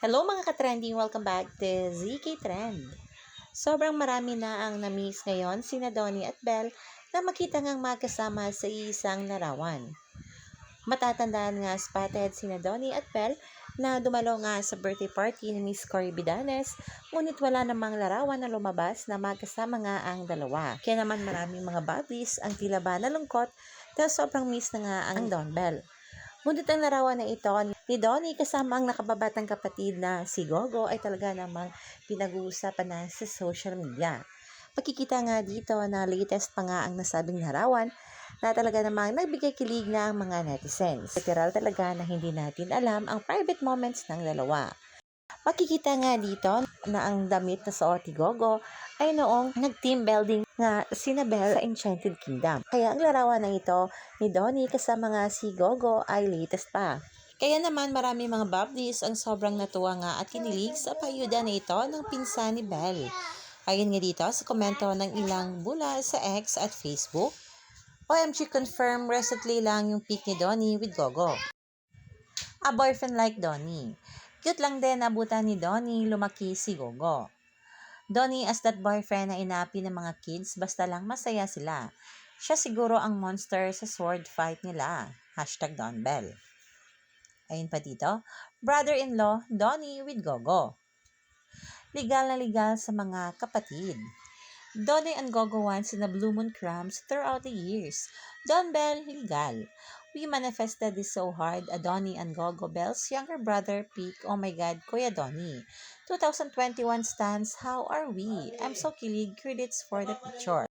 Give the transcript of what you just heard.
Hello mga ka-trending! Welcome back to ZK Trend. Sobrang marami na ang na-miss ngayon sina Donnie at Belle na makita ngang magkasama sa isang larawan. Matatandaan nga spotted sina Donnie at Belle na dumalo nga sa birthday party ni Miss Cory Bidanes, ngunit wala namang larawan na lumabas na magkasama nga ang dalawa. Kaya naman maraming mga buddies ang tila ba nalungkot dahil sobrang miss na nga ang Don Belle. Ngunit ang larawan na ito ni Donnie kasama ang nakababatang kapatid na si Gogo ay talaga namang pinag-uusapan na sa social media. Makikita nga dito na latest pa nga ang nasabing larawan na talaga namang nagbigay kilig na ang mga netizens. Literal talaga na hindi natin alam ang private moments ng dalawa. Makikita nga dito na ang damit na suot ni Gogo ay noong nag-team building nga sina Belle sa Enchanted Kingdom. Kaya ang larawan na ito ni Donnie kasama nga si Gogo ay latest pa. Kaya naman marami mga bablis ang sobrang natuwa nga at kinilig sa payuda na ito ng pinsan ni Belle. Ayon nga dito sa komento ng ilang bula sa X at Facebook, OMG confirm recently lang yung pic ni Donnie with Gogo. A boyfriend like Donnie. Cute lang din nabutan ni Donnie lumaki si Gogo. Donnie as that boyfriend na inapi ng mga kids basta lang masaya sila. Siya siguro ang monster sa sword fight nila. #DonBelle. Ayun pa dito, brother-in-law Donnie with Gogo. Ligal na ligal sa mga kapatid. Donnie and Gogo once in a Blue Moon crumbs throughout the years. Don Belle, legal. We manifested this so hard, a Donnie and Gogo Belle's younger brother peak. Oh my God, Kuya Donnie. 2021 stands, how are we? I'm so kilig, credits for the picture.